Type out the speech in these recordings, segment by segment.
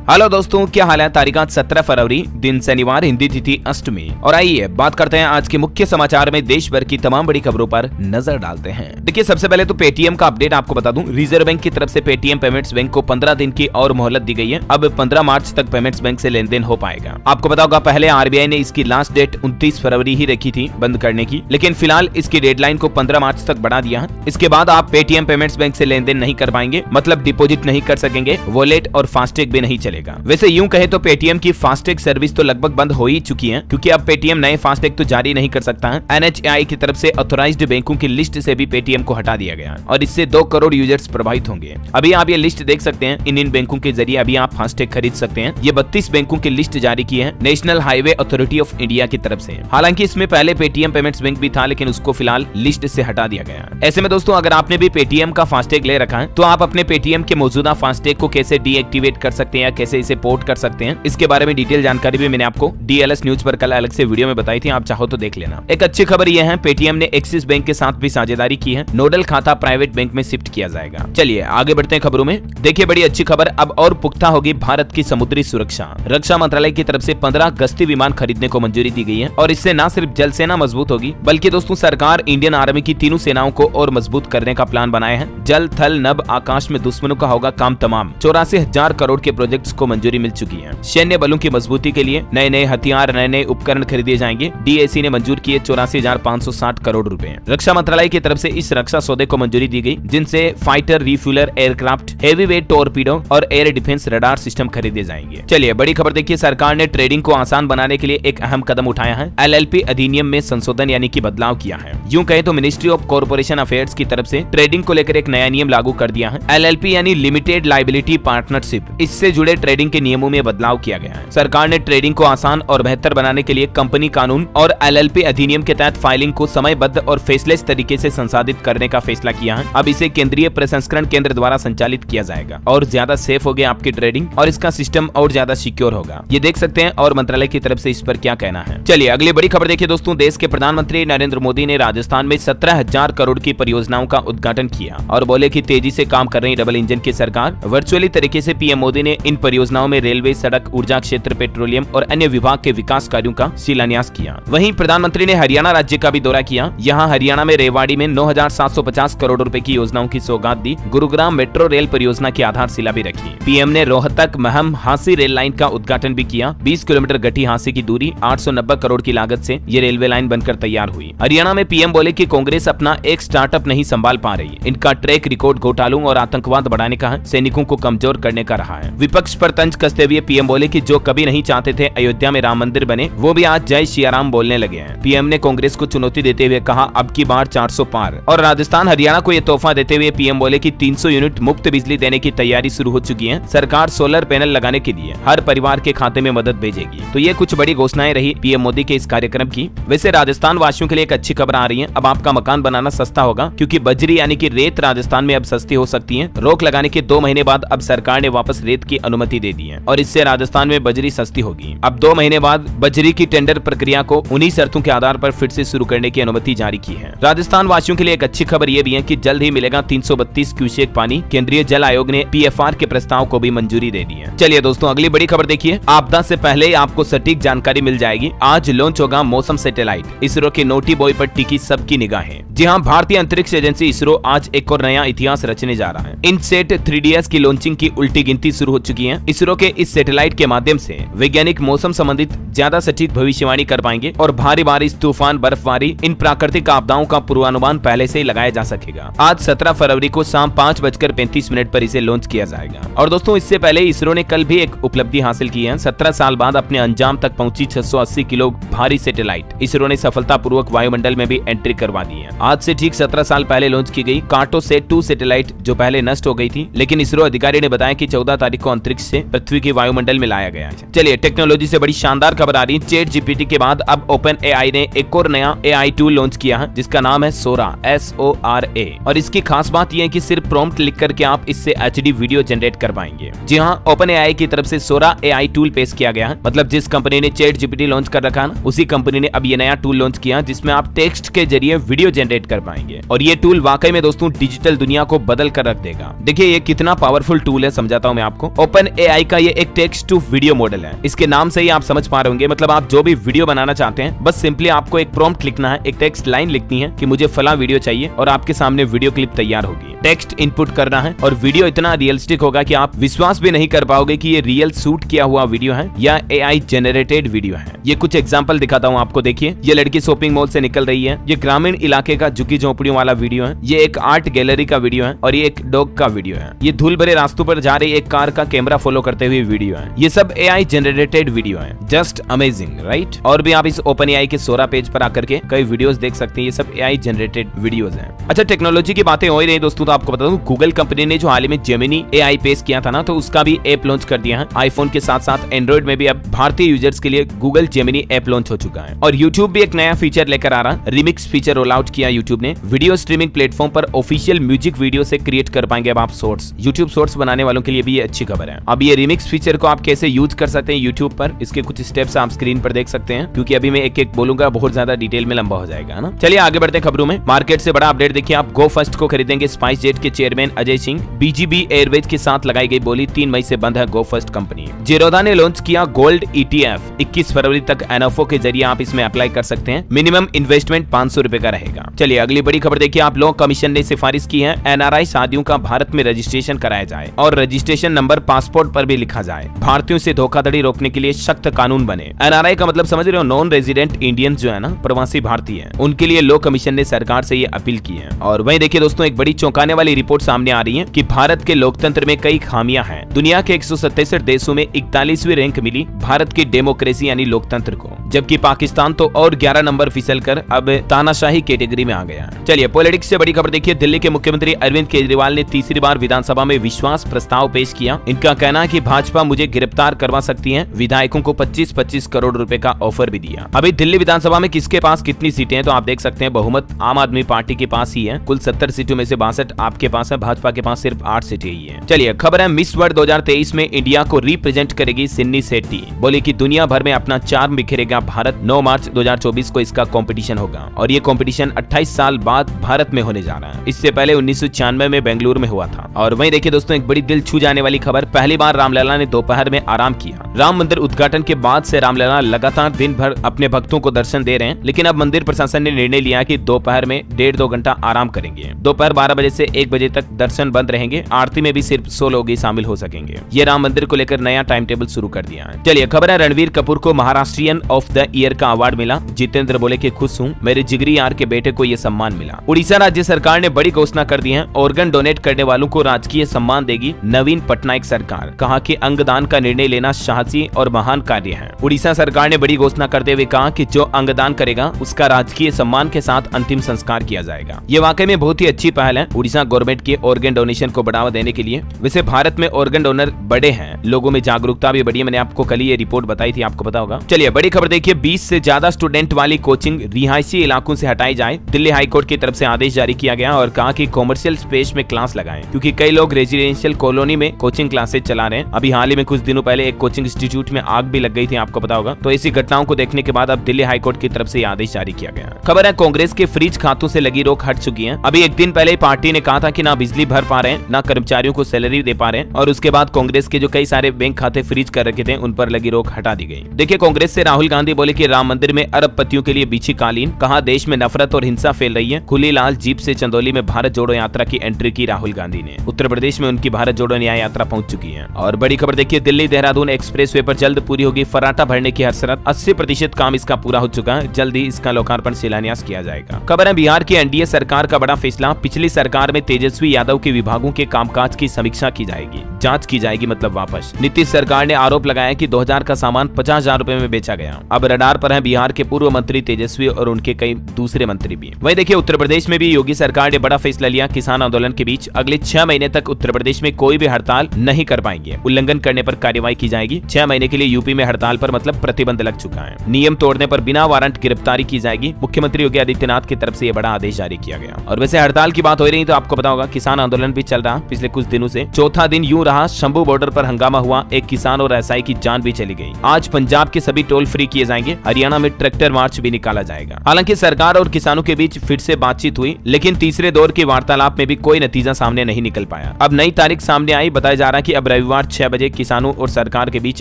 Hello दोस्तों, क्या हाल है। तारीख 17 फरवरी, दिन शनिवार, हिंदी तिथि अष्टमी। और आइए बात करते हैं आज के मुख्य समाचार में देश भर की तमाम बड़ी खबरों पर नजर डालते हैं। देखिए, सबसे पहले तो पेटीएम का अपडेट आपको बता दूं। रिजर्व बैंक की तरफ से पेटीएम पेमेंट्स बैंक को 15 दिन की और मोहलत दी गई है। अब 15 मार्च तक पेमेंट्स बैंक से लेन देन हो पाएगा। आपको पता होगा, पहले आरबीआई ने इसकी लास्ट डेट 29 फरवरी ही रखी थी बंद करने की, लेकिन फिलहाल इसकी डेडलाइन को 15 मार्च तक बढ़ा दिया है। इसके बाद आप पेटीएम पेमेंट्स बैंक से लेन देन नहीं कर पाएंगे, मतलब डिपोजिट नहीं कर सकेंगे, वॉलेट और फास्टैग भी नहीं चलेगा। वैसे यूं कहे तो पेटीएम की फास्टैग सर्विस तो लगभग बंद हो ही चुकी है, क्योंकि अब पेटीएम नए फास्टैग तो जारी नहीं कर सकता है। एनएचएआई की तरफ से ऑथराइज्ड बैंकों की लिस्ट से भी पेटीएम को हटा दिया गया और इससे 2 करोड़ यूजर्स प्रभावित होंगे। अभी आप ये लिस्ट देख सकते हैं। इन बैंकों के जरिए अभी आप फास्टैग खरीद सकते हैं। ये 32 बैंकों की लिस्ट जारी की है national highway authority of India की तरफ से। हालांकि इसमें पहले पेटीएम पेमेंट्स बैंक भी था, लेकिन उसको फिलहाल लिस्ट से हटा दिया गया। ऐसे में दोस्तों, अगर आपने भी पेटीएम का फास्टैग ले रखा है तो आप अपने पेटीएम के मौजूदा फास्टैग को कैसे डीएक्टिवेट कर सकते हैं या कैसे इसे पोर्ट कर सकते हैं, इसके बारे में डिटेल जानकारी भी मैंने आपको डीएलएस न्यूज पर कल अलग से वीडियो में बताई थी। आप चाहो तो देख लेना। एक अच्छी खबर यह है, पेटीएम ने एक्सिस बैंक के साथ भी साझेदारी की है। नोडल खाता प्राइवेट बैंक में शिफ्ट किया जाएगा। चलिए आगे बढ़ते हैं खबरों में। देखिए, बड़ी अच्छी खबर, अब और पुख्ता होगी भारत की समुद्री सुरक्षा। रक्षा मंत्रालय की तरफ से 15 गश्ती विमान खरीदने को मंजूरी दी गई है और इससे न सिर्फ जल सेना मजबूत होगी, बल्कि दोस्तों सरकार इंडियन आर्मी की तीनों सेनाओं को और मजबूत करने का प्लान बनाया है। जल, थल, नभ, आकाश में दुश्मनों का होगा काम तमाम। 84,000 करोड़ के प्रोजेक्ट्स को मंजूरी मिल चुकी है। सैन्य बलों की मजबूती के लिए नए नए हथियार, नए नए उपकरण खरीदे जाएंगे। डीएसी ने मंजूर किए 84,560 करोड़ रुपए। रक्षा मंत्रालय की तरफ से इस रक्षा सौदे को मंजूरी दी गई, जिनसे fighter, refueller aircraft, heavy weight torpedo और एयर डिफेंस रडार सिस्टम खरीदे जाएंगे। चलिए बड़ी खबर देखिए, सरकार ने ट्रेडिंग को आसान बनाने के लिए एक अहम कदम उठाया है। एलएलपी अधिनियम में संशोधन यानी कि बदलाव किया है। यूं कहे तो मिनिस्ट्री ऑफ कॉर्पोरेशन अफेयर्स की तरफ से ट्रेडिंग को लेकर एक नया नियम लागू कर दिया है। एलएलपी यानी लिमिटेड लायबिलिटी पार्टनरशिप, इससे जुड़े ट्रेडिंग के नियमों में बदलाव किया गया है। सरकार ने ट्रेडिंग को आसान और बेहतर बनाने के लिए कंपनी कानून और एलएलपी अधिनियम के तहत फाइलिंग को समयबद्ध और फेसलेस तरीके से संसाधित करने का फैसला किया है। अब इसे केंद्रीय प्रसंस्करण केंद्र द्वारा संचालित किया जाएगा और ज्यादा सेफ हो गया आपकी ट्रेडिंग और इसका सिस्टम और ज्यादा सिक्योर होगा। ये देख सकते हैं और मंत्रालय की तरफ से इस पर क्या कहना है। चलिए अगली बड़ी खबर देखिए दोस्तों, देश के प्रधानमंत्री नरेंद्र मोदी ने राजस्थान में 17,000 करोड़ की परियोजनाओं का उद्घाटन किया और बोले कि तेजी से काम कर रही डबल इंजन की सरकार। वर्चुअली तरीके से पीएम मोदी ने इन परियोजनाओं में रेलवे, सड़क, ऊर्जा क्षेत्र, पेट्रोलियम और अन्य विभाग के विकास कार्यों का शिलान्यास किया। वहीं प्रधानमंत्री ने हरियाणा राज्य का भी दौरा किया। यहां हरियाणा में रेवाड़ी में 9,750 करोड़ रुपए की योजनाओं की सौगात दी। गुरुग्राम मेट्रो रेल परियोजना की आधारशिला भी रखी। पीएम ने रोहतक महम हांसी रेल लाइन का उद्घाटन भी किया। 20 किलोमीटर गठी हांसी की दूरी 890 करोड़ की लागत से ये रेलवे लाइन बनकर तैयार हुई। हरियाणा में पीएम बोले कि कांग्रेस अपना एक स्टार्टअप नहीं संभाल पा रही। इनका ट्रैक रिकॉर्ड घोटालों और आतंकवाद बढ़ाने का है, सैनिकों को कमजोर करने का रहा है। विपक्ष पर तंज कसते हुए पीएम बोले कि जो कभी नहीं चाहते थे अयोध्या में राम मंदिर बने, वो भी आज जय सियाराम बोलने लगे हैं। पीएम ने कांग्रेस को चुनौती देते हुए कहा, अब की बार 400 पार। और राजस्थान, हरियाणा को ये तोहफा देते हुए पीएम बोले कि 300 यूनिट मुफ्त बिजली देने की तैयारी शुरू हो चुकी है। सरकार सोलर पैनल लगाने के लिए हर परिवार के खाते में मदद भेजेगी। तो ये कुछ बड़ी घोषणाएं रही पीएम मोदी के इस कार्यक्रम की। वैसे राजस्थान वासियों के लिए एक अच्छी खबर आ रही है। अब आपका मकान बनाना सस्ता होगा, क्योंकि बजरी यानी कि रेत राजस्थान में अब सस्ती हो सकती है। रोक लगाने के 2 महीने बाद अब सरकार ने वापस रेत की अनुमति दे दी है और इससे राजस्थान में बजरी सस्ती होगी। अब 2 महीने बाद बजरी की टेंडर प्रक्रिया को उन्हीं शर्तों के आधार पर फिर से शुरू करने की अनुमति जारी की है। राजस्थान वासियों के लिए एक अच्छी खबर यह भी है कि जल्द ही मिलेगा 332 क्यूसेक पानी। केंद्रीय जल आयोग ने पीएफआर के प्रस्ताव को भी मंजूरी दे दी है। चलिए दोस्तों अगली बड़ी खबर देखिए, आपदा से पहले ही आपको सटीक जानकारी मिल जाएगी। आज लॉन्च होगा मौसम सैटेलाइट। इसरो के नोटी बॉय पर टिकी सबकी निगाहें। जी हाँ, भारतीय अंतरिक्ष एजेंसी इसरो आज एक और नया इतिहास रचने जा रहा है। इनसेट 3DS की लॉन्चिंग की उल्टी गिनती शुरू हो चुकी है। इसरो के इस सैटेलाइट के माध्यम से वैज्ञानिक मौसम संबंधित ज्यादा सटीक भविष्यवाणी कर पाएंगे और भारी बारिश, तूफान, बर्फबारी, इन प्राकृतिक आपदाओं का पूर्वानुमान पहले से ही लगाया जा सकेगा। आज 17 फरवरी को शाम 5:35 पर इसे लॉन्च किया जाएगा। और दोस्तों इससे पहले इसरो ने कल भी एक उपलब्धि हासिल की है। 17 साल बाद अपने अंजाम तक पहुंची 680 किलो भारी सैटेलाइट इसरो ने सफलतापूर्वक वायुमंडल में भी एंट्री करवा दी है। आज से ठीक 17 साल पहले लॉन्च की गई कार्टोसैट 2 सैटेलाइट जो पहले नष्ट हो गई थी, लेकिन इसरो अधिकारी ने बताया कि 14 तारीख को अंतरिक्ष से पृथ्वी के वायुमंडल में लाया गया है। चलिए टेक्नोलॉजी से बड़ी शानदार खबर आ रही है। चैट जीपीटी के बाद अब ओपन एआई ने एक और नया एआई टूल लॉन्च किया है, जिसका नाम है सोरा, SORA। और इसकी खास बात यह है कि सिर्फ प्रॉम्प्ट लिख करके आप इससे HD वीडियो जनरेट कर पाएंगे। जी हाँ, ओपन एआई की तरफ से सोरा एआई टूल पेश किया गया है। मतलब जिस कंपनी ने चैट जीपीटी लॉन्च कर रखा है, उसी कंपनी ने अब ये नया टूल लॉन्च किया, जिसमें आप टेक्स्ट के जरिए वीडियो जनरेट कर पाएंगे। और ये टूल वाकई में दोस्तों डिजिटल दुनिया को बदल कर रख देगा। देखिए ये कितना पावरफुल टूल है, समझाता हूँ मैं आपको। ओपन AI का ये एक टेक्स्ट टू वीडियो मॉडल है। इसके नाम से ही आप समझ पा रहे होंगे, मतलब आप जो भी वीडियो बनाना चाहते हैं, बस सिंपली आपको एक प्रॉम्प्ट लिखना है, एक टेक्स्ट लाइन लिखनी है कि मुझे फला वीडियो चाहिए और आपके सामने वीडियो क्लिप तैयार होगी। टेक्स्ट इनपुट करना है और वीडियो इतना रियलिस्टिक होगा कि आप विश्वास भी नहीं कर पाओगे कि ये रियल शूट किया हुआ वीडियो है या AI जनरेटेड वीडियो है। ये कुछ एग्जांपल दिखाता हूँ आपको। देखिए, ये लड़की शॉपिंग मॉल से निकल रही है, ये ग्रामीण इलाके का झुग्गी झोपड़ियों वाला वीडियो है, ये एक आर्ट गैलरी का वीडियो है और ये एक डॉग का वीडियो है, ये धूल भरे रास्तों पर जा रही एक कार का कैमरा फॉलो करते हुए वीडियो है। ये सब AI जनरेटेड वीडियो है। Just amazing, right? और भी आप इस OpenAI के सोरा पेज पर आकर के कई वीडियोस देख सकते हैं। ये सब AI जनरेटेड वीडियोस हैं। अच्छा, टेक्नोलॉजी की बातें हो ही रही दोस्तों, तो आपको बता दूं, गूगल कंपनी ने जो हाल ही में जेमिनी AI पेश किया था ना, तो उसका भी ऐप लॉन्च कर दिया है। आईफोन के साथ साथ एंड्रॉइड में भी अब भारतीय यूजर्स के लिए गूगल जेमिनी ऐप लॉन्च हो चुका है। और यूट्यूब भी एक नया फीचर लेकर आ रहा, रिमिक्स फीचर रोल आउट किया यूट्यूब ने। वीडियो स्ट्रीमिंग प्लेटफॉर्म पर ऑफिशियल म्यूजिक वीडियो से क्रिएट कर पाएंगे अब आप शॉर्ट्स। यूट्यूब शॉर्ट्स बनाने वालों के लिए भी ये अच्छी खबर है। अब ये रिमिक्स फीचर को आप कैसे यूज कर सकते हैं यूट्यूब पर, इसके कुछ स्टेप्स आप स्क्रीन पर देख सकते हैं, क्योंकि अभी मैं एक एक बोलूंगा, बहुत ज्यादा डिटेल में लंबा हो जाएगा ना। चलिए आगे बढ़ते हैं खबरों में। मार्केट से बड़ा अपडेट देखिए आप, गो फर्स्ट को खरीदेंगे स्पाइस जेट के chairman Ajay Singh. BGB Airways के साथ लगाई गई बोली, 3 मई से बंद है गो फर्स्ट कंपनी। जेरोदा ने लॉन्च किया गोल्ड ETF, 21 फरवरी तक NFO के जरिए आप इसमें अप्लाई कर सकते हैं। मिनिमम इन्वेस्टमेंट 500 रुपए का रहेगा। चलिए अगली बड़ी खबर देखिए आप, लॉ कमीशन ने सिफारिश की है NRI शादियों का भारत में रजिस्ट्रेशन कराया जाए और रजिस्ट्रेशन नंबर पासपोर्ट पर भी लिखा जाए। भारतीयों से धोखाधड़ी रोकने के लिए सख्त कानून बने। NRI का मतलब समझ रहे हो, नॉन रेजिडेंट इंडियन जो है ना, प्रवासी भारतीय है, उनके लिए लॉ कमीशन ने सरकार से ये अपील की है। और वहीं देखिए दोस्तों, एक बड़ी चौंकाने वाली रिपोर्ट सामने आ रही है कि भारत के लोकतंत्र में कई खामियां हैं। दुनिया के 167 देशों में 41वीं रैंक मिली भारत की डेमोक्रेसी यानी लोकतंत्र को, जबकि पाकिस्तान तो और 11 नंबर फिसलकर अब तानाशाही कैटेगरी में आ गया। चलिए पॉलिटिक्स से बड़ी खबर देखिए, दिल्ली के मुख्यमंत्री अरविंद केजरीवाल ने तीसरी बार विधानसभा में विश्वास प्रस्ताव पेश किया। इनका कहना है कि भाजपा मुझे गिरफ्तार करवा सकती है। विधायकों को 25-25 करोड़ रुपए का ऑफर भी दिया। अभी दिल्ली विधानसभा में किसके पास कितनी सीटें हैं तो आप देख सकते हैं, बहुमत आम आदमी पार्टी के पास ही है। कुल 70 सीटों में से 62 आपके पास है, भाजपा के पास सिर्फ 8 सीटें ही है। चलिए खबर है, मिस वर्ल्ड 2023 में इंडिया को रिप्रेजेंट करेगी सिन्नी शेट्टी। बोले कि दुनिया भर में अपना चार्म बिखेरेगा भारत। 9 मार्च 2024 को इसका कंपटीशन होगा और ये कंपटीशन 28 साल बाद भारत में होने जा रहा है। इससे पहले 1996 में बेंगलुरु में हुआ था। और वहीं देखिए दोस्तों, एक बड़ी दिल छू जाने वाली खबर, पहली बार रामलला ने दोपहर में आराम किया। राम मंदिर उद्घाटन के बाद से रामलला लगातार दिन भर अपने भक्तों को दर्शन दे रहे हैं, लेकिन अब मंदिर प्रशासन ने निर्णय लिया कि दोपहर में 1.5-2 घंटा आराम करेंगे। दोपहर 12 बजे से 1 बजे तक दर्शन बंद रहेंगे। आरती में भी सिर्फ 100 लोग ही शामिल हो सकेंगे। ये राम मंदिर को लेकर नया टाइम टेबल शुरू कर दिया है। चलिए खबर है, रणवीर कपूर को महाराष्ट्रियन ऑफ द ईयर का अवार्ड मिला। जितेंद्र बोले कि खुश हूँ, मेरे जिगरी यार के बेटे को ये सम्मान मिला। उड़ीसा राज्य सरकार ने बड़ी घोषणा कर दी है, ऑर्गन डोनेट करने वालों को राजकीय सम्मान देगी नवीन पटनायक सरकार। कहा कि अंगदान का निर्णय लेना साहसी और महान कार्य है। उड़ीसा सरकार ने बड़ी घोषणा करते हुए कहा कि जो अंगदान करेगा उसका राजकीय सम्मान के साथ अंतिम संस्कार किया जाएगा। ये वाकई में बहुत ही अच्छी पहल है उड़ीसा गवर्नमेंट के ऑर्गन डोनेशन को बढ़ावा देने के लिए। वैसे भारत में ऑर्गन डोनर बड़े हैं, लोगों में जागरूकता भी बढ़ी है। मैंने आपको कल ये रिपोर्ट बताई थी, आपको पता होगा। चलिए बड़ी खबर देखिए, 20 से ज्यादा स्टूडेंट वाली कोचिंग रिहायशी इलाकों से हटाई जाए। दिल्ली हाईकोर्ट की तरफ से आदेश जारी किया गया और कहा कि कॉमर्शियल स्पेस में क्लास लगाएं, क्योंकि कई लोग रेजिडेंशियल कॉलोनी में कोचिंग क्लासेज चला रहे हैं। अभी हाल ही में कुछ दिनों पहले एक कोचिंग इंस्टीट्यूट में आग भी लग गई थी, आपको पता होगा। तो ऐसी घटनाओं को देखने के बाद अब दिल्ली हाईकोर्ट की तरफ से आदेश जारी किया गया। खबर है, कांग्रेस के फ्रीज खातों से लगी रोक हट चुकी है। अभी एक दिन पहले पार्टी ने कहा था कि ना बिजली भर पा रहे हैं, ना कर्मचारियों को सैलरी दे पा रहे हैं, और उसके बाद कांग्रेस के जो कई सारे बैंक खाते फ्रीज कर रखे थे उन पर लगी रोक हटा दी गई। देखिए कांग्रेस से राहुल गांधी बोले कि राम मंदिर में अरबपतियों के लिए बिछी कालीन। कहा देश में नफरत और हिंसा फैल रही है। खुली लाल जीप से चंदौली में भारत जोड़ो यात्रा की एंट्री की राहुल गांधी ने। उत्तर प्रदेश में उनकी भारत जोड़ो न्याय यात्रा पहुंच चुकी है। और बड़ी खबर देखिए, दिल्ली देहरादून एक्सप्रेसवे पर जल्द पूरी होगी फर्राटा भरने की हसरत। 80% काम इसका पूरा हो चुका है। जल्द ही इसका लोकार्पण शिलान्यास किया जाएगा। खबर है, बिहार की एनडीए सरकार का बड़ा फैसला। पिछली सरकार में तेजस्वी यादव के विभागों के कामकाज की समीक्षा की जाएगी, जांच की जाएगी, मतलब वापस। नीतीश सरकार ने आरोप लगाया कि 2000 का सामान 50,000 रुपए में बेचा गया। अब रडार पर है बिहार के पूर्व मंत्री तेजस्वी और उनके कई दूसरे मंत्री भी। वहीं देखिए उत्तर प्रदेश में भी योगी सरकार ने बड़ा फैसला लिया। किसान आंदोलन के बीच अगले 6 महीने तक उत्तर प्रदेश में कोई भी हड़ताल नहीं कर पाएंगे। उल्लंघन करने पर कार्रवाई की जाएगी। 6 महीने के लिए यूपी में हड़ताल पर मतलब प्रतिबंध लग चुका है। नियम तोड़ने पर बिना वारंट गिरफ्तारी की जाएगी। मुख्यमंत्री योगी आदित्यनाथ की तरफ से यह बड़ा आदेश जारी किया गया। और वैसे हड़ताल की बात हो रही तो आपको पता होगा किसान आंदोलन भी चल रहा पिछले कुछ दिनों से। चौथा दिन यूं रहा, शंभू बॉर्डर पर हंगामा हुआ। एक किसान और एसआई की जान भी चली गई। आज पंजाब के सभी टोल फ्री किए जाएंगे। हरियाणा में ट्रैक्टर मार्च भी निकाला जाएगा। हालांकि सरकार और किसानों के बीच फिर से बातचीत हुई, लेकिन तीसरे दौर की वार्तालाप में भी कोई नतीजा सामने नहीं निकल पाया। अब नई तारीख सामने आई। बताया जा रहा है कि अब रविवार 6 बजे किसानों और सरकार के बीच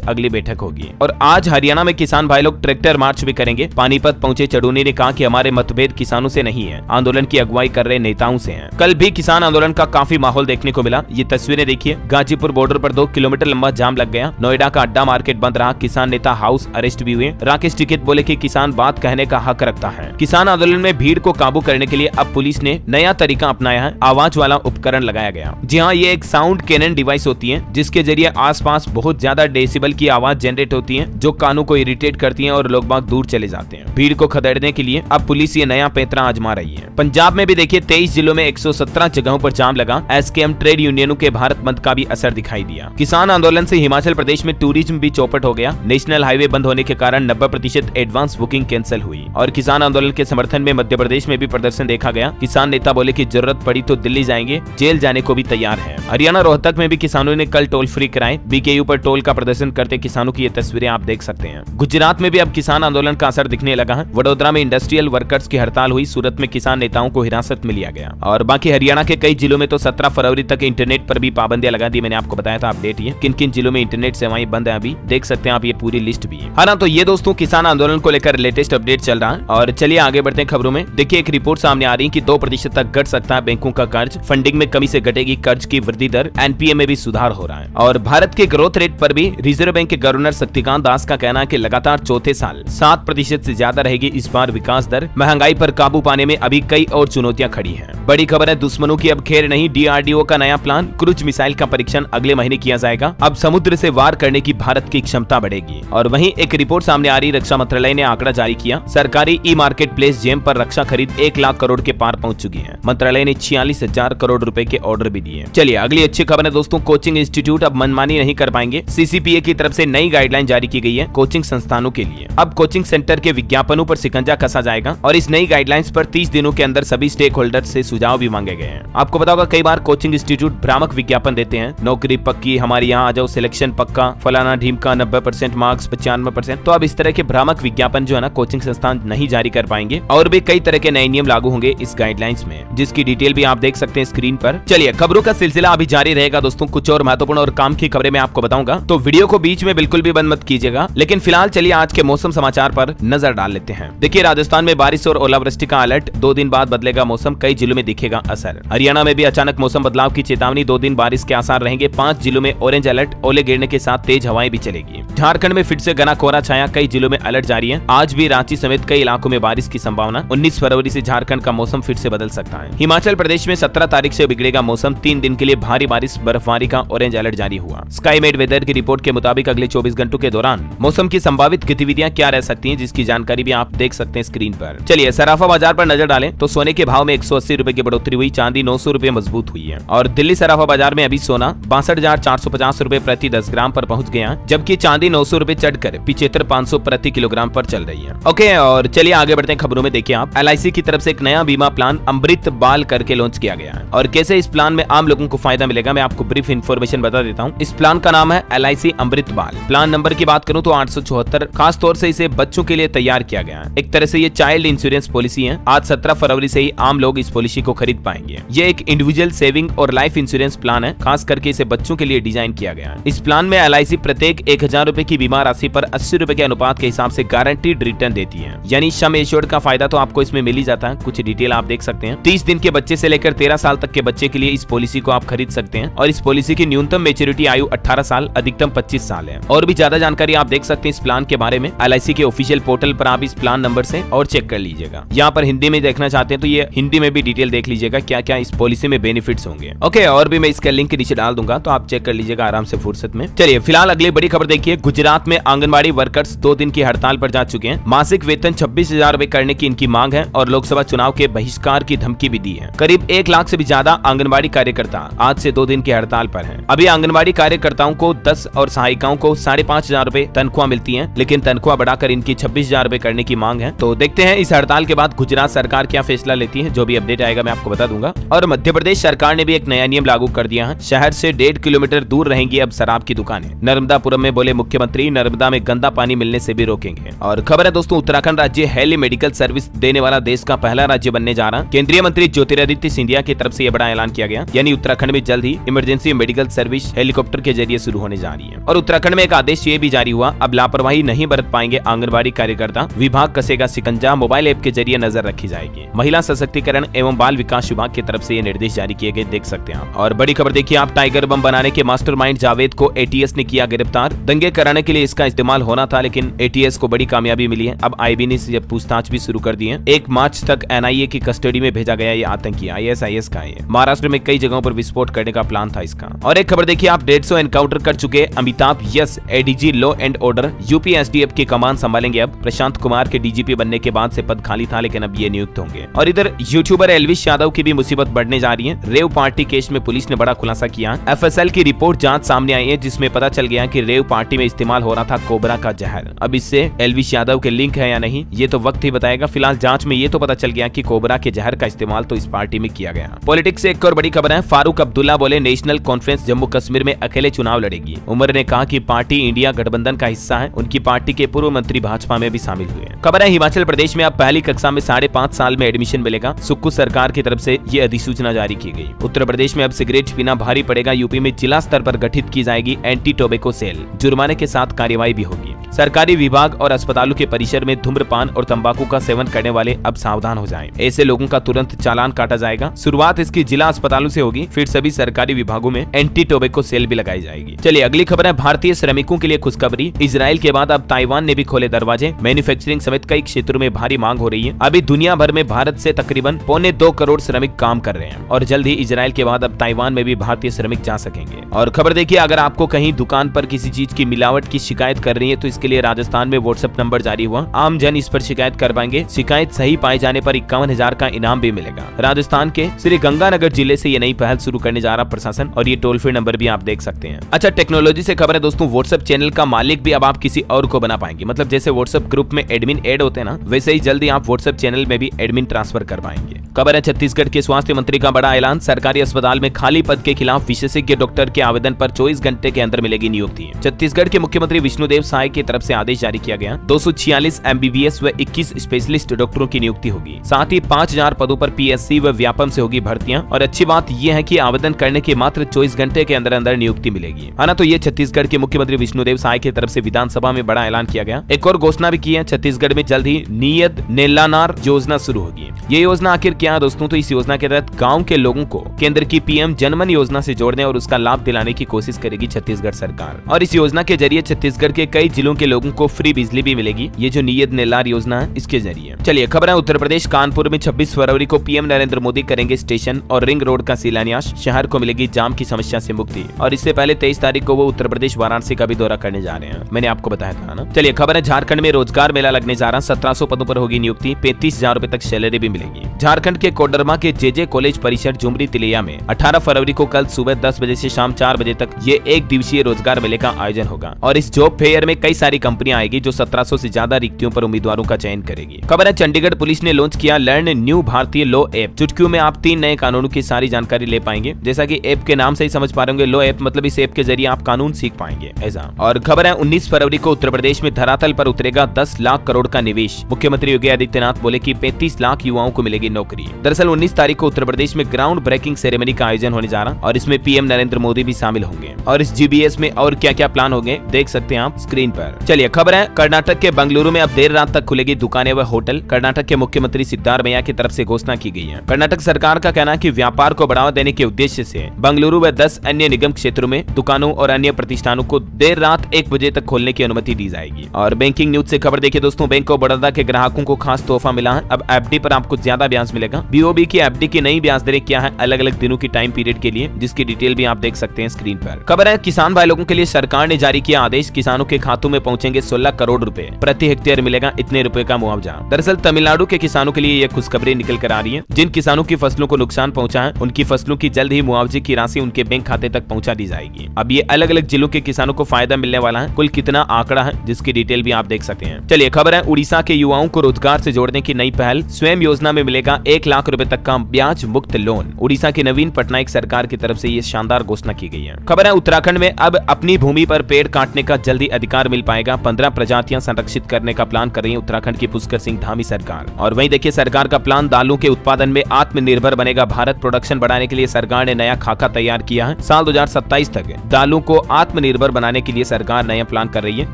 अगली बैठक होगी और आज हरियाणा में किसान भाई लोग ट्रैक्टर मार्च भी करेंगे। पानीपत पहुंचे चढ़ूनी ने कहा कि हमारे मतभेद किसानों से नहीं है, आंदोलन की अगुवाई कर रहे नेताओं से है। कल भी किसान आंदोलन का काफी माहौल देखने को मिला। ये तस्वीरें देखिए, गाजीपुर बॉर्डर पर 2 किलोमीटर लंबा जाम लग गया। नोएडा का अड्डा मार्केट बंद रहा। किसान नेता हाउस अरेस्ट भी हुए। राकेश टिकैत बोले कि किसान बात कहने का हक रखता है। किसान आंदोलन में भीड़ को काबू करने के लिए अब पुलिस ने नया तरीका अपनाया है। आवाज वाला उपकरण लगाया गया। जी हाँ, ये एक साउंड कैनन डिवाइस होती है जिसके जरिए आसपास बहुत ज्यादा डेसिबल की आवाज जनरेट होती है जो कानों को इरिटेट करती है और लोग बाग दूर चले जाते हैं। भीड़ को खदेड़ने के लिए अब पुलिस ये नया पैंतरा आजमा रही है। पंजाब में भी देखिए 23 जिलों में 117 जगहों पर जाम लगा। एसकेएम ट्रेड यूनियनों के भारत बंद का भी असर दिखाई दिया। किसान आंदोलन से हिमाचल प्रदेश में टूरिज्म भी चौपट हो गया। नेशनल हाईवे बंद होने के कारण 90% एडवांस बुकिंग कैंसिल हुई और किसान आंदोलन के समर्थन में मध्य प्रदेश में भी प्रदर्शन देखा गया। किसान नेता बोले कि जरूरत पड़ी तो दिल्ली जाएंगे, जेल जाने को भी तैयार है। हरियाणा रोहतक में भी किसानों ने कल टोल फ्री कराए। बीकेयू पर टोल का प्रदर्शन करते किसानों की ये तस्वीरें आप देख सकते हैं। गुजरात में भी अब किसान आंदोलन का असर दिखने लगा है। वडोदरा में इंडस्ट्रियल वर्कर्स की हड़ताल हुई। सूरत में किसान नेताओं को हिरासत में लिया गया और बाकी हरियाणा के कई जिलों में तो 17 फरवरी तक इंटरनेट पर भी पाबंदियां लगा दी। मैंने आपको बताया था अपडेट ये किन किन जिलों में इंटरनेट सेवाएं बंद है, अभी देख सकते हैं आप, ये पूरी लिस्ट भी है। हाँ ना, तो ये दोस्तों किसान आंदोलन को लेकर लेटेस्ट अपडेट चल रहा है और चलिए आगे बढ़ते हैं खबरों में। देखिए एक रिपोर्ट सामने आ रही है कि 2% तक घट सकता है बैंकों का कर्ज। फंडिंग में कमी से घटेगी कर्ज की वृद्धि दर। एनपीए में भी सुधार हो रहा है और भारत के ग्रोथ रेट पर भी रिजर्व बैंक के गवर्नर शक्तिकांत दास का कहना है कि लगातार चौथे साल 7% से ज्यादा रहेगी इस बार विकास दर। महंगाई पर काबू पाने में अभी कई और चुनौतियां खड़ी हैं। बड़ी खबर है, दुश्मनों की अब खेर नहीं। डीआरडीओ का नया प्लान, क्रूज मिसाइल का परीक्षण अगले महीने किया जाएगा। अब समुद्र से वार करने की भारत की क्षमता बढ़ेगी। और वहीं एक रिपोर्ट सामने आ रही, रक्षा मंत्रालय ने आंकड़ा जारी किया। सरकारी ई मार्केट प्लेस जेम पर रक्षा खरीद 1 लाख करोड़ के पार पहुंच चुकी है। मंत्रालय ने 46,000 करोड़ रुपए के ऑर्डर भी दिए। चलिए अगली अच्छी खबर है दोस्तों, कोचिंग इंस्टीट्यूट अब मनमानी नहीं कर पाएंगे। सीसीपीए की तरफ से नई गाइडलाइन जारी की गई है कोचिंग संस्थानों के लिए। अब कोचिंग सेंटर के विज्ञापनों पर शिकंजा कसा जाएगा और इस नई गाइडलाइंस पर 30 दिनों के अंदर सभी स्टेक होल्डर से सुझाव भी मांगे गए हैं। आपको पता होगा कई बार कोचिंग इंस्टीट्यूट भ्रामक विज्ञापन देते हैं, नौकरी पक्की, हमारे यहाँ आ जाओ, सिलेक्शन पक्का, फलाना ढीम का 90% मार्क्स, 95%। तो अब इस तरह के भ्रामक विज्ञापन जो है ना कोचिंग संस्थान नहीं जारी कर पाएंगे और भी कई तरह के नए नियम लागू होंगे इस गाइडलाइंस में, जिसकी डिटेल भी आप देख सकते हैं स्क्रीन पर। चलिए खबरों का सिलसिला अभी जारी रहेगा दोस्तों। कुछ और महत्वपूर्ण और काम की खबरें मैं आपको बताऊंगा, तो वीडियो को बीच में बिल्कुल भी बंद मत कीजिएगा। लेकिन फिलहाल चलिए आज के मौसम समाचार पर नजर डाल लेते हैं। देखिए राजस्थान में बारिश और ओलावृष्टि का अलर्ट, 2 दिन बाद बदलेगा मौसम, कई जिलों में दिखेगा असर। हरियाणा में भी अचानक मौसम बदलाव की चेतावनी, 2 दिन बारिश के आसार रहेंगे। 5 जिलों में ऑरेंज अलर्ट, ओले गिरने के साथ तेज हवाएं भी चलेगी। झारखंड में फिर से घना कोहरा छाया, कई जिलों में अलर्ट जारी है। आज भी रांची समेत कई इलाकों में बारिश की संभावना। 19 फरवरी से झारखंड का मौसम फिर से बदल सकता है। हिमाचल प्रदेश में 17 तारीख से बिगड़ेगा मौसम, 3 दिन के लिए भारी बारिश बर्फबारी का ऑरेंज अलर्ट जारी हुआ। स्काई मेड वेदर की रिपोर्ट के मुताबिक अगले 24 घंटों के दौरान मौसम की संभावित गतिविधियां क्या रह सकती हैं, जिसकी जानकारी भी आप देख सकते हैं स्क्रीन पर। चलिए सराफा बाजार पर नजर डालें तो सोने के भाव में 180 रुपए की बढ़ोतरी हुई, चांदी 900 रुपए मजबूत हुई है और दिल्ली सराफा बाजार में अभी सोना 62,450 रुपए प्रति 10 ग्राम पर पहुंच गया, जबकि चांदी 900 रुपए चढ़कर 75,500 प्रति किलोग्राम पर चल रही है। ओके, और चलिए आगे बढ़ते हैं खबरों में। देखिए आप, LIC की तरफ से एक नया बीमा प्लान अमृत बाल करके लॉन्च किया गया है और कैसे इस प्लान में आम लोगों को फायदा मिलेगा मैं आपको ब्रीफ इन्फॉर्मेशन बता देता हूँ। इस प्लान का नाम है LIC अमृत बाल। प्लान नंबर की बात करूँ तो 874, खास तौर से इसे बच्चों के लिए तैयार किया गया है। एक तरह से ये चाइल्ड इंश्योरेंस पॉलिसी है। आज 17 फरवरी से ही आम लोग इस पॉलिसी को खरीद पाएंगे। ये एक इंडिविजुअल सेविंग और लाइफ इंश्योरेंस प्लान है, खास करके इसे बच्चों के लिए डिजाइन किया गया है। इस प्लान में LIC प्रत्येक 1,000 रुपए की बीमा राशि पर 80 रुपए के अनुपात के हिसाब से गारंटीड रिटर्न देती है, यानी सम एश्योर्ड का फायदा तो आपको इसमें मिल ही जाता है। कुछ डिटेल आप देख सकते हैं। 30 दिन के बच्चे से लेकर 13 साल तक के बच्चे के लिए इस पॉलिसी को आप खरीद सकते हैं और इस पॉलिसी की न्यूनतम मेच्योरिटी आयु 18 साल, अधिकतम 25 साल है। और भी ज्यादा जानकारी आप देख सकते हैं इस प्लान के बारे में LIC के ऑफिशियल पोर्टल पर आप इस प्लान नंबर से और चेक कर लीजिएगा। यहाँ पर हिंदी में देखना चाहते हैं तो ये हिंदी में भी डिटेल देख लीजिएगा क्या क्या इस पॉलिसी में बेनिफिट्स होंगे। ओके, और भी मैं इसका लिंक नीचे डाल दूंगा तो आप चेक कर लीजिएगा आराम से फुर्सत में। चलिए फिलहाल अगली बड़ी खबर देखिए। गुजरात में आंगनबाड़ी वर्कर्स 2 दिन की हड़ताल पर जा चुके हैं। मासिक वेतन 26,000 रुपए करने की इनकी मांग है और लोकसभा चुनाव के बहिष्कार की धमकी भी दी है। करीब 1 लाख से भी ज्यादा आंगनबाड़ी कार्यकर्ता आज से 2 दिन की हड़ताल पर हैं। अभी आंगनबाड़ी कार्यकर्ताओं को 10 और सहायिकाओं को 5,500 रुपए तनख्वाह मिलती है, लेकिन तनख्वाह बढ़ाकर इनकी 26,000 रुपए करने की मांग है। तो देखते हैं इस हड़ताल के बाद गुजरात सरकार क्या फैसला लेती है। जो भी अपडेट आएगा मैं आपको बता दूंगा। और मध्य प्रदेश सरकार ने भी एक नया नियम लागू कर दिया है। शहर से 1.5 किलोमीटर दूर रहेंगी अब शराब की दुकानें। नर्मदापुरम में बोले मुख्यमंत्री, नर्मदा में गंदा पानी मिलने से भी रोकेंगे। और खबर है दोस्तों, उत्तराखंड राज्य हेली मेडिकल सर्विस देने वाला देश का पहला राज्य बनने जा रहा। केंद्रीय मंत्री ज्योतिरादित्य सिंधिया की तरफ से यह बड़ा ऐलान किया गया, यानी उत्तराखंड में जल्द ही इमरजेंसी मेडिकल सर्विस हेलीकॉप्टर के जरिए शुरू होने जा रही है। और उत्तराखंड में एक आदेश ये भी जारी हुआ, अब लापरवाही नहीं बरत पाएंगे आंगनबाड़ी कार्यकर्ता, विभाग कसेगा शिकंजा, मोबाइल ऐप के जरिए नजर रखी जाएगी। महिला सशक्तिकरण एवं बाल विकास विभाग की तरफ से ये निर्देश जारी किए गए, देख सकते हैं आप। और बड़ी खबर देखिए आप, टाइगर बम बनाने के मास्टरमाइंड जावेद को एटीएस ने किया गिरफ्तार। दंगे कराने के लिए इसका इस्तेमाल होना था, लेकिन एटीएस को बड़ी कामयाबी मिली है। अब आईबी ने इससे पूछताछ भी शुरू कर दी है। 1 मार्च तक एनआईए की कस्टडी में भेजा गया ये आतंकी आईएसआईएस का है। महाराष्ट्र में कई जगहों पर विस्फोट करने का प्लान था इसका। और एक खबर देखिए आप, 150 एनकाउंटर कर चुके Amitabh yes ADG law and order UP SDF की कमान संभालेंगे। अब प्रशांत कुमार के डीजीपी बनने के बाद से पद खाली था, लेकिन अब ये नियुक्त होंगे। और इधर यूट्यूबर एल्विश यादव की भी मुसीबत बढ़ने जा रही है। रेव पार्टी केस में पुलिस ने बड़ा खुलासा किया। एफएसएल की रिपोर्ट जांच सामने आई है, जिसमें पता चल गया कि रेव पार्टी में इस्तेमाल हो रहा था कोबरा का जहर। अब इससे एल्विश यादव के लिंक है या नहीं, ये तो वक्त ही बताएगा। फिलहाल जांच में ये तो पता चल गया कि कोबरा के जहर का इस्तेमाल तो इस पार्टी में किया गया। पॉलिटिक्स से एक और बड़ी खबर है, फारूक अब्दुल्ला बोले नेशनल कॉन्फ्रेंस जम्मू कश्मीर में अकेले चुनाव लड़ेगी। उमर ने कहा कि पार्टी इंडिया गठबंधन का हिस्सा है। उनकी पार्टी के पूर्व मंत्री भाजपा में भी शामिल हुए। खबर है हिमाचल प्रदेश में अब पहली कक्षा में 5.5 साल में एडमिशन मिलेगा। सुक्खू सरकार की तरफ से ये अधिसूचना जारी की गई। उत्तर प्रदेश में अब सिगरेट पीना भारी पड़ेगा। यूपी में जिला स्तर पर गठित की जाएगी एंटी टोबैको सेल, जुर्माने के साथ कार्रवाई भी होगी। सरकारी विभाग और अस्पतालों के परिसर में धूम्रपान और तंबाकू का सेवन करने वाले अब सावधान हो जाएं। ऐसे लोगों का तुरंत चालान काटा जाएगा। शुरुआत इसकी जिला अस्पतालों से होगी, फिर सभी सरकारी विभागों में एंटी टोबैको सेल भी लगाई जाएगी। चलिए अगली खबर है, भारतीय श्रमिकों के लिए खुशखबरी। इजराइल के बाद अब ताइवान ने भी खोले दरवाजे। मैन्युफैक्चरिंग समेत कई क्षेत्रों में भारी मांग हो रही है। अभी दुनिया भर में भारत से तकरीबन 1.25 करोड़ श्रमिक काम कर रहे हैं और जल्द ही इजराइल के बाद अब ताइवान में भी भारतीय श्रमिक जा सकेंगे। और खबर देखिए, अगर आपको कहीं दुकान पर किसी चीज की मिलावट की शिकायत कर रही है तो इसके लिए राजस्थान में व्हाट्सएप नंबर जारी हुआ। आम जन इस पर शिकायत कर पाएंगे। शिकायत सही पाए जाने पर 51,000 का इनाम भी मिलेगा। राजस्थान के श्री गंगानगर जिले से ये नई पहल शुरू करने जा रहा प्रशासन, और ये टोल फ्री नंबर भी आप देख सकते हैं। अच्छा, टेक्नोलॉजी से खबर है दोस्तों, व्हाट्सएप चैनल का मालिक भी अब आप किसी और को बना पाएंगे। मतलब जैसे व्हाट्सएप ग्रुप में एडमिन ऐड होते हैं ना, वैसे ही जल्दी आप व्हाट्सएप चैनल में भी एडमिन ट्रांसफर कर पाएंगे। खबर है छत्तीसगढ़ के स्वास्थ्य मंत्री का बड़ा ऐलान। सरकारी अस्पताल में खाली पद के खिलाफ विशेषज्ञ डॉक्टर के आवेदन पर 24 घंटे के अंदर मिलेगी नियुक्ति। छत्तीसगढ़ के मुख्यमंत्री विष्णुदेव साय की तरफ से आदेश जारी किया गया। 246 एमबीबीएस व 21 स्पेशलिस्ट डॉक्टरों की नियुक्ति होगी। साथ ही 5000 पदों पर पीएससी व व्यापम से होगी भर्तियां। और अच्छी बात यह है कि आवेदन करने के मात्र 24 घंटे के अंदर अंदर नियुक्ति मिलेगी। है ना, तो ये छत्तीसगढ़ के मुख्यमंत्री विष्णुदेव साय की तरफ से विधानसभा में बड़ा ऐलान किया गया। एक और घोषणा भी की है, छत्तीसगढ़ में जल्द ही नियत नेलानार योजना शुरू होगी। ये योजना आखिर क्या है दोस्तों, तो इस योजना के तहत गाँव के लोगों को केंद्र की पीएम जनमन योजना से जोड़ने और उसका लाभ दिलाने की कोशिश करेगी छत्तीसगढ़ सरकार। और इस योजना के जरिए छत्तीसगढ़ के कई जिलों के लोगों को फ्री बिजली भी मिलेगी। ये जो नियत नेलार योजना है इसके जरिए। चलिए खबर है, उत्तर प्रदेश कानपुर में 26 फरवरी को पीएम नरेंद्र मोदी करेंगे स्टेशन और रिंग रोड का शिलान्यास। शहर को मिलेगी जाम की समस्या से मुक्ति। और इससे पहले 23 तारीख को वो उत्तर प्रदेश वाराणसी का भी दौरा करने जा रहे हैं, मैंने आपको बताया था ना। चलिए खबर है, झारखंड में रोजगार मेला लगने जा रहा। 1700 पदों पर होगी नियुक्ति। 35,000 रुपए तक सैलरी भी मिलेगी। झारखंड के कोडरमा के जेजे कॉलेज परिसर जुमरी तिलैया में 18 फरवरी को कल सुबह 10 बजे से शाम 4 बजे तक ये 1 दिवसीय रोजगार मेले का आयोजन होगा। और इस जॉब फेयर में कई सारी कंपनियां आएगी जो 1700 से ज्यादा रिक्तियों पर उम्मीदवारों का चयन करेगी। खबर है, चंडीगढ़ पुलिस ने लॉन्च किया लर्न न्यू भारतीय लॉ ऐप। चुटकियों में आप 3 नए कानूनों की सारी जानकारी ले पाएंगे। जैसा कि ऐप के नाम से ही समझ पा रहे होंगे, लॉ ऐप मतलब इस ऐप के जरिए आप कानून सीख पाएंगे ऐसा। और खबर है, 19 फरवरी को उत्तर प्रदेश में धरातल पर उतरेगा 10 लाख करोड़ का निवेश। मुख्यमंत्री योगी आदित्यनाथ बोले कि 35 लाख युवाओं को मिलेगी नौकरी। दरअसल 19 तारीख को उत्तर प्रदेश में ग्राउंड ब्रेकिंग सेरेमनी का आयोजन होने जा रहा और इसमें पीएम नरेंद्र मोदी भी शामिल होंगे। और इस जीबीएस में और क्या क्या प्लान होंगे देख सकते हैं आप स्क्रीन पर। चलिए खबर है, कर्नाटक के बेंगलुरु में अब देर रात तक खुलेगी दुकानें व होटल। कर्नाटक के मुख्यमंत्री सिद्धारमैया की तरफ से घोषणा की गई है। कर्नाटक सरकार का कहना है कि व्यापार को बढ़ावा देने के उद्देश्य से बेंगलुरु व 10 अन्य निगम क्षेत्रों में दुकानों और अन्य प्रतिष्ठानों को देर रात 1 बजे तक खोलने की अनुमति दी जाएगी। और बैंकिंग न्यूज से खबर देखिए दोस्तों, बैंक ऑफ बड़ौदा के ग्राहकों को खास तोहफा मिला है। अब एफडी पर आपको ज्यादा ब्याज मिलेगा। बीओबी की एफडी की नई ब्याज दरें क्या है अलग अलग दिनों की टाइम पीरियड के लिए, जिसकी डिटेल भी आप देख सकते हैं स्क्रीन पर। खबर है, किसान भाई लोगों के लिए सरकार ने जारी किया आदेश। किसानों के खातों में पहुंचेंगे 16 करोड़ रुपए। प्रति हेक्टेयर मिलेगा इतने रुपए का मुआवजा। दरअसल तमिलनाडु के किसानों के लिए यह खुशखबरी निकल कर आ रही है। जिन किसानों की फसलों को नुकसान पहुंचा है उनकी फसलों की जल्द ही मुआवजे की राशि उनके बैंक खाते तक पहुंचा दी जाएगी। अब ये अलग अलग जिलों के किसानों को फायदा मिलने वाला है। कुल कितना आंकड़ा है जिसकी डिटेल भी आप देख सकते हैं। चलिए खबर है, उड़ीसा के युवाओं को रोजगार से जोड़ने की नई पहल। स्वयं योजना में मिलेगा 1 लाख रुपए तक का ब्याज मुक्त लोन। उड़ीसा की नवीन पटनायक सरकार की तरफ से ये शानदार घोषणा की गई है। खबर है, उत्तराखंड में अब अपनी भूमि पर पेड़ काटने का जल्दी अधिकार मिल पाएगा। पाएगा। 15 प्रजातियां संरक्षित करने का प्लान कर रही है उत्तराखंड की पुष्कर सिंह धामी सरकार। और वहीं देखिए सरकार का प्लान, दालों के उत्पादन में आत्मनिर्भर बनेगा भारत। प्रोडक्शन बढ़ाने के लिए सरकार ने नया खाका तैयार किया है। साल 2027 तक दालों को आत्मनिर्भर बनाने के लिए सरकार नया प्लान कर रही है।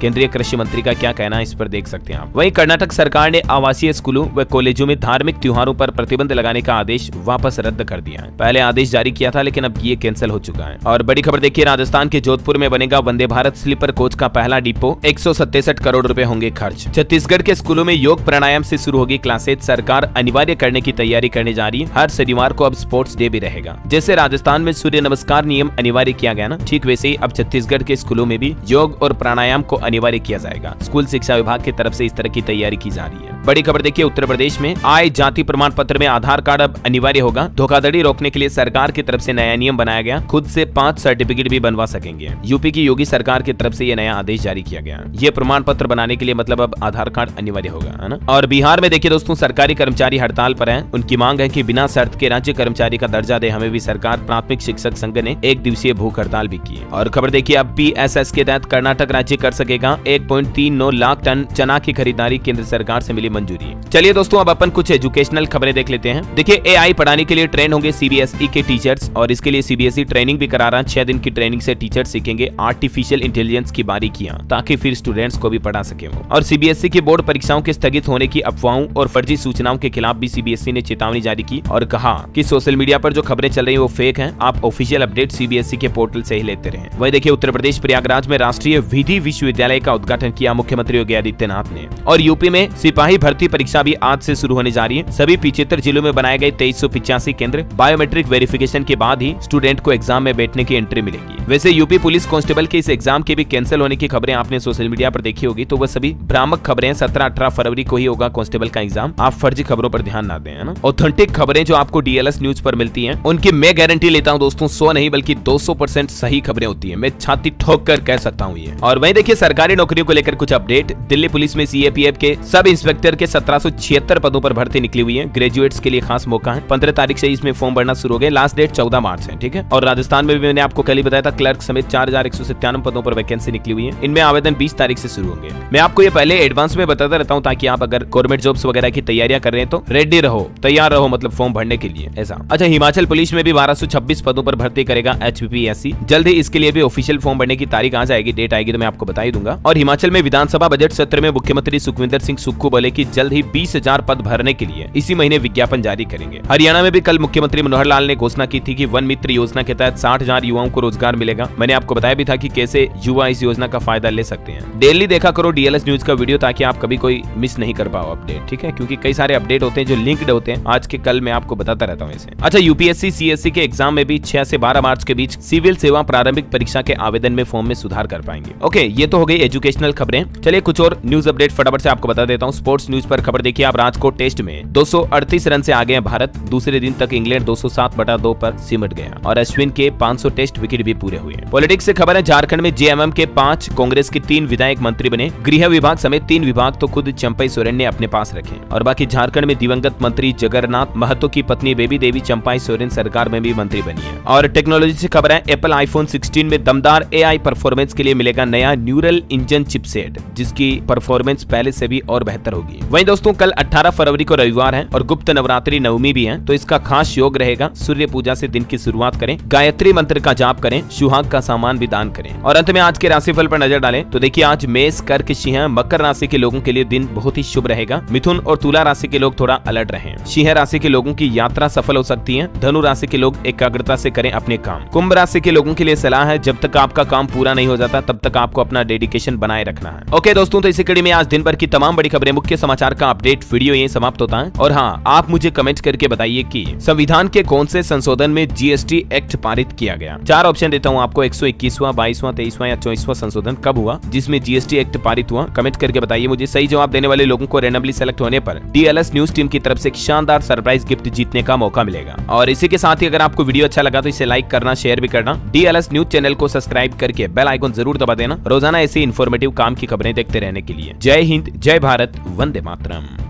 केंद्रीय कृषि मंत्री का क्या कहना है इस पर देख सकते हैं आप। वहीं कर्नाटक सरकार ने आवासीय स्कूलों व कॉलेजों में धार्मिक त्योहारों पर प्रतिबंध लगाने का आदेश वापस रद्द कर दिया है। पहले आदेश जारी किया था लेकिन अब ये कैंसिल हो चुका है। और बड़ी खबर देखिए, राजस्थान के जोधपुर में बनेगा वंदे भारत स्लीपर कोच का पहला डिपो। 167 करोड़ रुपए होंगे खर्च। छत्तीसगढ़ के स्कूलों में योग प्राणायाम से शुरू होगी क्लासेज। सरकार अनिवार्य करने की तैयारी करने जा रही है। हर शनिवार को अब स्पोर्ट्स डे भी रहेगा। जैसे राजस्थान में सूर्य नमस्कार नियम अनिवार्य किया गया ना, ठीक वैसे ही अब छत्तीसगढ़ के स्कूलों में भी योग और प्राणायाम को अनिवार्य किया जाएगा। स्कूल शिक्षा विभाग की तरफ से इस तरह की तैयारी की जा रही है। बड़ी खबर देखिए, उत्तर प्रदेश में आय जाति प्रमाण पत्र में आधार कार्ड अब अनिवार्य होगा। धोखाधड़ी रोकने के लिए सरकार की तरफ से नया नियम बनाया गया। खुद से 5 सर्टिफिकेट भी बनवा सकेंगे। यूपी की योगी सरकार की तरफ से ये नया आदेश जारी किया गया। ये प्रमाण पत्र बनाने के लिए मतलब अब आधार कार्ड अनिवार्य होगा, है ना। और बिहार में देखिए दोस्तों, सरकारी कर्मचारी हड़ताल पर हैं। उनकी मांग है कि बिना शर्त के राज्य कर्मचारी का दर्जा दे। हमें भी सरकार प्राथमिक शिक्षक संघ ने 1 दिवसीय भूख हड़ताल भी की। और खबर देखिए, अब PSS के तहत कर्नाटक राज्य कर सकेगा 1.39 लाख टन चना की खरीदारी। केंद्र सरकार से मिली मंजूरी। चलिए दोस्तों, अब अपन कुछ एजुकेशनल खबरें देख लेते हैं। देखिए, AI पढ़ाने के लिए ट्रेन होंगे CBSE के टीचर्स और इसके लिए CBSE ट्रेनिंग भी करा रहा है। 6 दिन की ट्रेनिंग से टीचर सीखेंगे आर्टिफिशियल इंटेलिजेंस की बारीकियां, ताकि फिर स्टूडेंट्स को भी पढ़ा सके वो। और CBSE की बोर्ड परीक्षाओं के स्थगित होने की अफवाहों और फर्जी सूचनाओं के खिलाफ भी CBSE ने चेतावनी जारी की और कहा कि सोशल मीडिया पर जो खबरें चल रही है वो फेक हैं। आप ऑफिशियल अपडेट CBSE के पोर्टल से ही लेते रहें। वहीं देखिए, उत्तर प्रदेश प्रयागराज में राष्ट्रीय विधि विश्वविद्यालय का उद्घाटन किया मुख्यमंत्री योगी आदित्यनाथ ने। और यूपी में सिपाही भर्ती परीक्षा भी आज से शुरू होने जा रही है। सभी 75 जिलों में बनाए गए 2385 केंद्र। बायोमेट्रिक वेरिफिकेशन के बाद ही स्टूडेंट को एग्जाम में बैठने की एंट्री मिलेगी। वैसे यूपी पुलिस कांस्टेबल के इस एग्जाम के भी कैंसिल होने की खबरें आपने सोशल मीडिया पर देखी होगी, तो वह सभी भ्रामक खबरें। 17-18 फरवरी को ही होगा कांस्टेबल का एग्जाम। आप फर्जी खबरों पर ध्यान ना दें, है ना। ऑथेंटिक खबरें जो आपको DLS न्यूज पर मिलती हैं, उनकी मैं गारंटी लेता हूं दोस्तों, 100 नहीं बल्कि 200% सही खबरें होती हैं। मैं छाती ठोक कर कह सकता हूं ये। और वहीं देखिए, सरकारी नौकरियों को लेकर कुछ अपडेट। दिल्ली पुलिस में CAPF के सब इंस्पेक्टर के 1776 पदों पर भर्ती निकली हुई है। ग्रेजुएट्स के लिए खास मौका है। 15 तारीख से इसमें फॉर्म भरना शुरू हो गए। लास्ट डेट 14 मार्च है, ठीक है। और राजस्थान में भी मैंने आपको कल ही बताया था, क्लर्क समेत 4197 पदों पर वैकेंसी निकली हुई है। इनमें आवेदन 20 तारीख से शुरू होंगे। मैं आपको ये पहले एडवांस में बताता रहता हूँ, ताकि आप अगर गवर्नमेंट जॉब्स वगैरह की तैयारियां कर रहे हैं तो रेडी रहो, तैयार रहो, मतलब फॉर्म भरने के लिए ऐसा। अच्छा, हिमाचल पुलिस में भी 1226 पदों पर भर्ती करेगा HPPSC। जल्द ही इसके लिए भी ऑफिशियल फॉर्म भरने की तारीख आ जाएगी। डेट आएगी तो मैं आपको बता ही दूंगा। और हिमाचल में विधानसभा बजट सत्र में मुख्यमंत्री सुखविंदर सिंह सुक्खू बोले कि जल्द ही 20,000 पद भरने के लिए इसी महीने विज्ञापन जारी करेंगे। हरियाणा में भी कल मुख्यमंत्री मनोहर लाल ने घोषणा की थी कि वन मित्र योजना के तहत 60,000 युवाओं को रोजगार मिलेगा। मैंने आपको बताया भी था कि कैसे युवा इस योजना का फायदा ले सकते हैं। डेली देखा करो DLS न्यूज का वीडियो, ताकि आप कभी कोई मिस नहीं कर पाओ अपडेट, ठीक है, क्योंकि कई सारे अपडेट होते हैं जो लिंक्ड होते हैं। आज के कल मैं आपको बताता रहता हूँ इसे। अच्छा, UPSC CSE के एग्जाम में भी 6 से 12 मार्च के बीच सिविल सेवा प्रारंभिक परीक्षा के आवेदन में फॉर्म में सुधार कर पाएंगे। ओके, ये तो हो गई एजुकेशनल खबरें। चलिए कुछ और न्यूज अपडेट फटाफट से आपको बता देता हूँ। स्पोर्ट्स न्यूज पर खबर देखिए, आप राजकोट टेस्ट में 238 रन से आगे हैं भारत। दूसरे दिन तक इंग्लैंड 207/2 पर सिमट गया और अश्विन के 500 टेस्ट विकेट भी पूरे हुए। पॉलिटिक्स से खबर है, झारखंड में JMM के 5, कांग्रेस के 3 विधायक मंत्री बने। गृह विभाग समेत 3 विभाग तो खुद चंपई सोरेन ने अपने पास रखे। और बाकी झारखंड में दिवंगत मंत्री जगन्नाथ महतो की पत्नी बेबी देवी चंपाई सोरेन सरकार में भी मंत्री बनी है। और टेक्नोलॉजी से खबर है, एप्पल iPhone 16 में दमदार AI परफॉर्मेंस के लिए मिलेगा नया न्यूरल इंजन चिपसेट, जिसकी परफॉर्मेंस पहले से भी और बेहतर होगी। वहीं दोस्तों, कल 18 फरवरी को रविवार है और गुप्त नवरात्रि नवमी भी है, तो इसका खास योग रहेगा। सूर्य पूजा से दिन की शुरुआत करें, गायत्री मंत्र का जाप करें, सुहाग का सामान भी दान करें। और अंत में आज के राशिफल पर नजर डालें तो देखिए, आज मेष, कर्क, सिंह, मकर राशि के लोगों के लिए दिन बहुत ही शुभ रहेगा। मिथुन और तुला राशि के लोग थोड़ा अलर्ट रहें। सिंह राशि के लोगों की यात्रा सफल हो सकती है। धनु राशि के लोग एकाग्रता से करें अपने काम। कुंभ राशि के लोगों के लिए सलाह है, जब तक आपका काम पूरा नहीं हो जाता तब तक आपको अपना डेडिकेशन बनाए रखना है। ओके दोस्तों, तो इसी कड़ी में आज दिन भर की तमाम बड़ी खबरें, मुख्य समाचार का अपडेट वीडियो ये समाप्त होता है। और हाँ, आप मुझे कमेंट करके बताइए कि संविधान के कौन से संशोधन में GST एक्ट पारित किया गया। 4 ऑप्शन देता हूँ आपको, 121वां, 22वां, 23वां या 24वां संशोधन कब हुआ जिसमें GST एक्ट पारित हुआ। कमेंट करके बताइए मुझे। सही जवाब देने वाले लोगों को रैंडमली सेलेक्ट होने पर DLS न्यूज टीम की तरफ से एक शानदार सरप्राइज गिफ्ट जीतने का मौका मिलेगा। और इसी के साथ ही अगर आपको वीडियो अच्छा लगा तो इसे लाइक करना, शेयर भी करना। DLS न्यूज चैनल को सब्सक्राइब करके बेल आइकन जरूर दबा देना, रोजाना ऐसी इन्फॉर्मेटिव काम की खबरें देखते रहने के लिए। जय हिंद, जय भारत, वंदे मातरम।